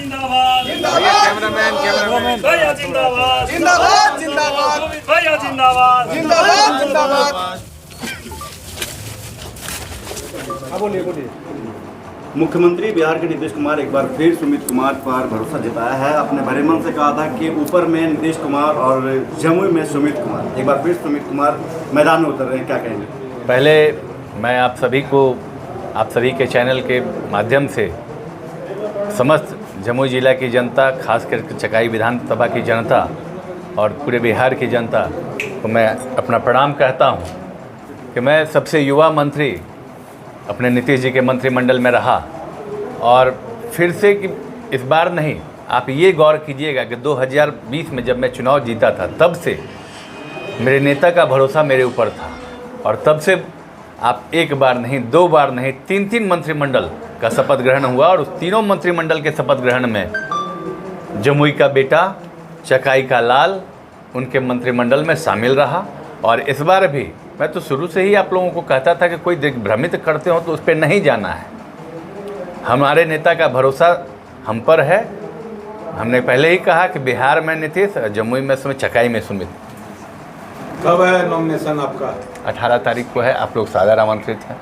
जिंदाबाद कैमरामैन भैया जिंदाबाद जिंदाबाद जिंदाबाद भैया जिंदाबाद जिंदाबाद जिंदाबाद। मुख्यमंत्री बिहार के नीतीश कुमार एक बार फिर सुमित कुमार पर भरोसा जताया है। अपने भरे मन से कहा था कि ऊपर में नीतीश कुमार और जमुई में सुमित कुमार। एक बार फिर सुमित कुमार मैदान में उतर रहे हैं, क्या कहेंगे? पहले मैं आप सभी के चैनल के माध्यम से समस्त जमुई जिला की जनता, खासकर चकाई विधानसभा की जनता और पूरे बिहार की जनता को मैं अपना प्रणाम कहता हूं कि मैं सबसे युवा मंत्री अपने नीतीश जी के मंत्रिमंडल में रहा। और फिर से कि इस बार नहीं, आप ये गौर कीजिएगा कि 2020 में जब मैं चुनाव जीता था तब से मेरे नेता का भरोसा मेरे ऊपर था। और तब से आप एक बार नहीं, दो बार नहीं, तीन मंत्रिमंडल का शपथ ग्रहण हुआ। और उस तीनों मंत्रिमंडल के शपथ ग्रहण में जमुई का बेटा, चकाई का लाल उनके मंत्रिमंडल में शामिल रहा। और इस बार भी मैं तो शुरू से ही आप लोगों को कहता था कि कोई भ्रमित करते हो तो उस पर नहीं जाना है। हमारे नेता का भरोसा हम पर है। हमने पहले ही कहा कि बिहार में नीतीश, जमुई में सुमित, चकाई में सुमित। कब है नॉमिनेशन आपका? 18 तारीख को है। आप लोग सादर आमंत्रित हैं।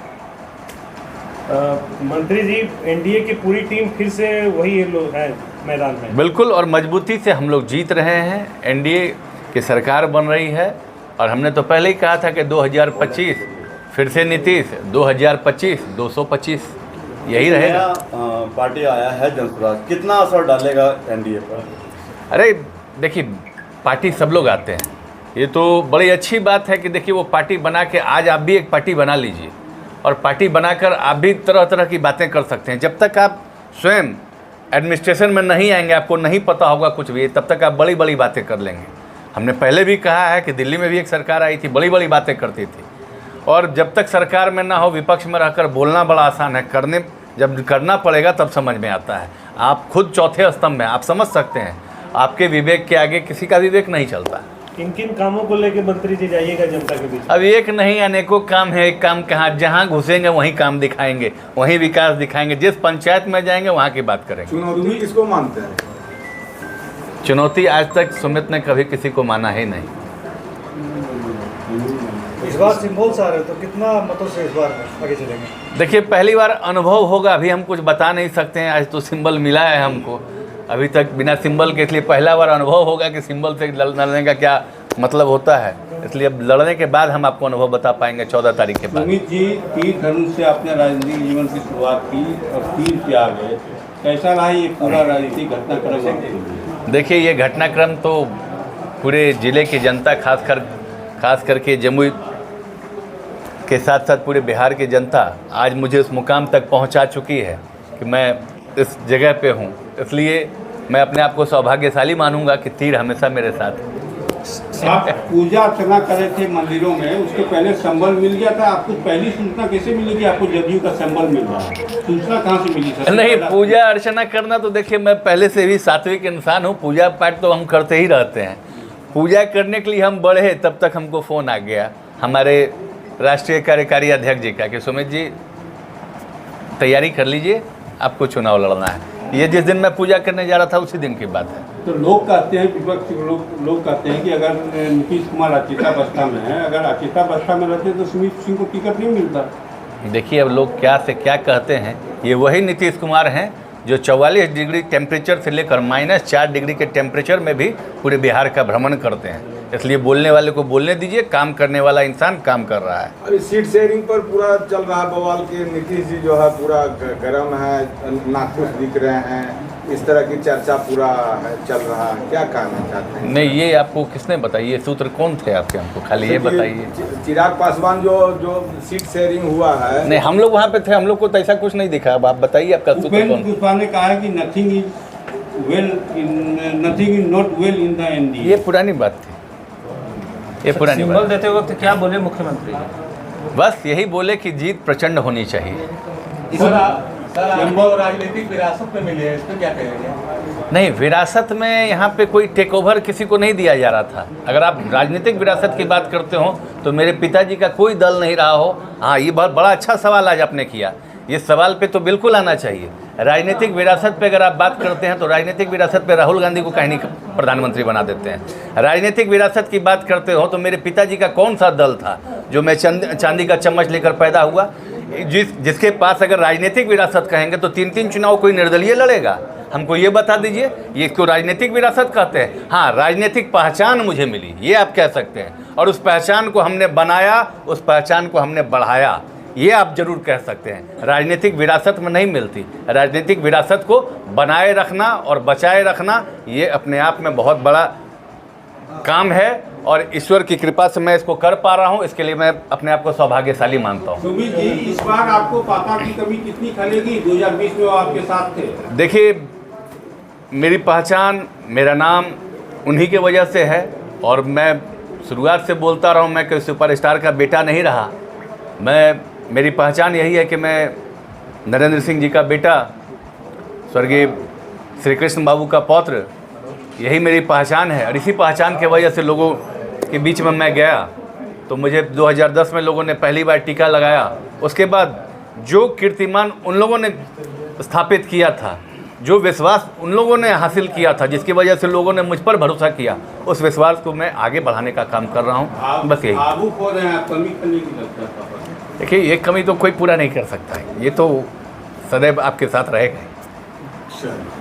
मंत्री जी, एनडीए की पूरी टीम फिर से वही लोग है मैदान में। बिल्कुल, और मजबूती से हम लोग जीत रहे हैं। एनडीए की सरकार बन रही है। और हमने तो पहले ही कहा था कि 2025 फिर से नीतीश, 2025 225 यही रहेगा। पार्टी आया है जनसुराज, कितना असर डालेगा एनडीए पर? अरे देखिए, पार्टी सब लोग आते हैं, ये तो बड़ी अच्छी बात है कि देखिए वो पार्टी बना के आज आप भी एक पार्टी बना लीजिए और पार्टी बनाकर आप भी तरह तरह की बातें कर सकते हैं। जब तक आप स्वयं एडमिनिस्ट्रेशन में नहीं आएंगे, आपको नहीं पता होगा कुछ भी, तब तक आप बड़ी बड़ी बातें कर लेंगे। हमने पहले भी कहा है कि दिल्ली में भी एक सरकार आई थी, बड़ी बड़ी बातें करती थी। और जब तक सरकार में ना हो, विपक्ष में रहकर बोलना बड़ा आसान है, करने जब करना पड़ेगा तब समझ में आता है। आप खुद चौथे स्तंभ में, आप समझ सकते हैं, आपके विवेक के आगे किसी का विवेक नहीं चलता। किन किन कामों को लेकर मंत्री जी जाइएगा जनता के बीच? अब एक नहीं, अनेकों काम है। एक काम कहाँ, जहाँ घुसेंगे वहीं काम दिखाएंगे, वहीं विकास दिखाएंगे। जिस पंचायत में जाएंगे वहाँ की बात करेंगे। चुनौती किसको मानते हैं? चुनौती आज तक सुमित ने कभी किसी को माना ही नहीं। इस बार सिंबल से आ रहे तो कितना मतों से इस बार आगे चलेंगे? देखिए, पहली बार अनुभव होगा, अभी हम कुछ बता नहीं सकते हैं। आज तो सिंबल मिला है हमको, अभी तक बिना सिंबल के, इसलिए पहला बार अनुभव होगा कि सिंबल से लड़ने का क्या मतलब होता है। इसलिए अब लड़ने के बाद हम आपको अनुभव बता पाएंगे 14 तारीख के बाद। सुमित जी, तीर धनुष से आपने राजनीतिक जीवन की शुरुआत की और तीर पे आ गए, कैसा रहा ये पूरा राजनीतिक घटनाक्रम? देखिए, ये घटनाक्रम तो पूरे ज़िले की जनता, खास करके जमुई के साथ साथ पूरे बिहार की जनता आज मुझे उस मुकाम तक पहुंचा चुकी है कि मैं इस जगह पे हूं। इसलिए मैं अपने आप को सौभाग्यशाली मानूंगा कि तीर हमेशा मेरे साथ है। आप पूजा अर्चना कर रहे थे मंदिरों में, उसके पहले संबल मिल गया था आपको? पहली सूचना कैसे मिली कि आपको जदयू का संबल मिल रहा है? सूचना कहाँ से मिली सर? नहीं, पूजा अर्चना करना तो देखिए, मैं पहले से भी सात्विक इंसान हूँ। पूजा पाठ तो हम करते ही रहते हैं। पूजा करने के लिए हम बढ़े तब तक हमको फ़ोन आ गया हमारे राष्ट्रीय कार्यकारी अध्यक्ष जी का कि सुमित जी तैयारी कर लीजिए, आपको चुनाव लड़ना है। ये जिस दिन मैं पूजा करने जा रहा था उसी दिन की बात है। तो लोग कहते हैं, विपक्ष लोग कहते हैं कि अगर नीतीश कुमार अचेतावस्था में है, अगर अचेतावस्था में रहते तो सुमित सिंह को टिकट नहीं मिलता। देखिए, अब लोग क्या से क्या कहते हैं। ये वही नीतीश कुमार हैं जो 44 डिग्री टेम्परेचर से लेकर -4 डिग्री के टेम्परेचर में भी पूरे बिहार का भ्रमण करते हैं। इसलिए बोलने वाले को बोलने दीजिए, काम करने वाला इंसान काम कर रहा है। अभी सीट शेयरिंग पर पूरा चल रहा है बवाल के नीतीश जी जो है पूरा गर्म है, नाखुश दिख रहे हैं, इस तरह की चर्चा पूरा चल रहा है। क्या कहना चाहते हैं? नहीं, ये आपको किसने बताई? ये सूत्र कौन थे आपके? हमको खाली ये बताइए। चिराग पासवान जो सीट शेयरिंग हुआ है। नहीं, हम लोग वहाँ पे थे, हम लोग को तो ऐसा कुछ नहीं दिखा। अब आप बताइए आपका सूत्र उपेंद्र कौन? कुशवाहा ने कहा है कि nothing is not well in the NDA. ये पुरानी बात थी, ये पुरानी सिंबल बात। देते वक्त क्या बोले मुख्यमंत्री? बस यही बोले कि जीत प्रचंड होनी चाहिए। राजनीतिक विरासत में मिली है, इस पर क्या कहेंगे? नहीं, विरासत में यहाँ पे कोई टेक ओवर किसी को नहीं दिया जा रहा था। अगर आप राजनीतिक विरासत की बात करते हो तो मेरे पिताजी का कोई दल नहीं रहा हो। हाँ, ये बहुत बड़ा अच्छा सवाल आज आपने किया। ये सवाल पे तो बिल्कुल आना चाहिए। राजनीतिक विरासत पे अगर आप बात करते हैं तो राजनीतिक विरासत पे राहुल गांधी को कहीं नहीं प्रधानमंत्री बना देते हैं। राजनीतिक विरासत की बात करते हो तो मेरे पिताजी का कौन सा दल था जो मैं चांदी का चम्मच लेकर पैदा हुआ, जिसके पास अगर राजनीतिक विरासत कहेंगे तो 3-3 चुनाव कोई निर्दलीय लड़ेगा। हमको ये बता दीजिए, ये इसको राजनीतिक विरासत कहते हैं? हाँ, राजनीतिक पहचान मुझे मिली, ये आप कह सकते हैं, और उस पहचान को हमने बनाया, उस पहचान को हमने बढ़ाया, ये आप जरूर कह सकते हैं। राजनीतिक विरासत में नहीं मिलती। राजनीतिक विरासत को बनाए रखना और बचाए रखना ये अपने आप में बहुत बड़ा काम है, और ईश्वर की कृपा से मैं इसको कर पा रहा हूँ, इसके लिए मैं अपने आप को सौभाग्यशाली मानता हूँ। सुमित जी, इस बार आपको पापा की कमी कितनी खलेगी? 2020 में वो आपके साथ थे। देखिए, मेरी पहचान, मेरा नाम उन्हीं के वजह से है, और मैं शुरुआत से बोलता रहा हूँ, मैं कोई सुपरस्टार का बेटा नहीं रहा। मेरी पहचान यही है कि मैं नरेंद्र सिंह जी का बेटा, स्वर्गीय श्री कृष्ण बाबू का पौत्र, यही मेरी पहचान है। और इसी पहचान के वजह से लोगों के बीच में मैं गया, तो मुझे 2010 में लोगों ने पहली बार टीका लगाया। उसके बाद जो कीर्तिमान उन लोगों ने स्थापित किया था, जो विश्वास उन लोगों ने हासिल किया था, जिसकी वजह से लोगों ने मुझ पर भरोसा किया, उस विश्वास को मैं आगे बढ़ाने का काम कर रहा हूँ। बस यही। आगू हो रहे हैं, कमी खलेगी लगता है पापा। देखिए, ये कमी तो कोई पूरा नहीं कर सकता है, ये तो सदैव आपके साथ रहेगा। चलिए।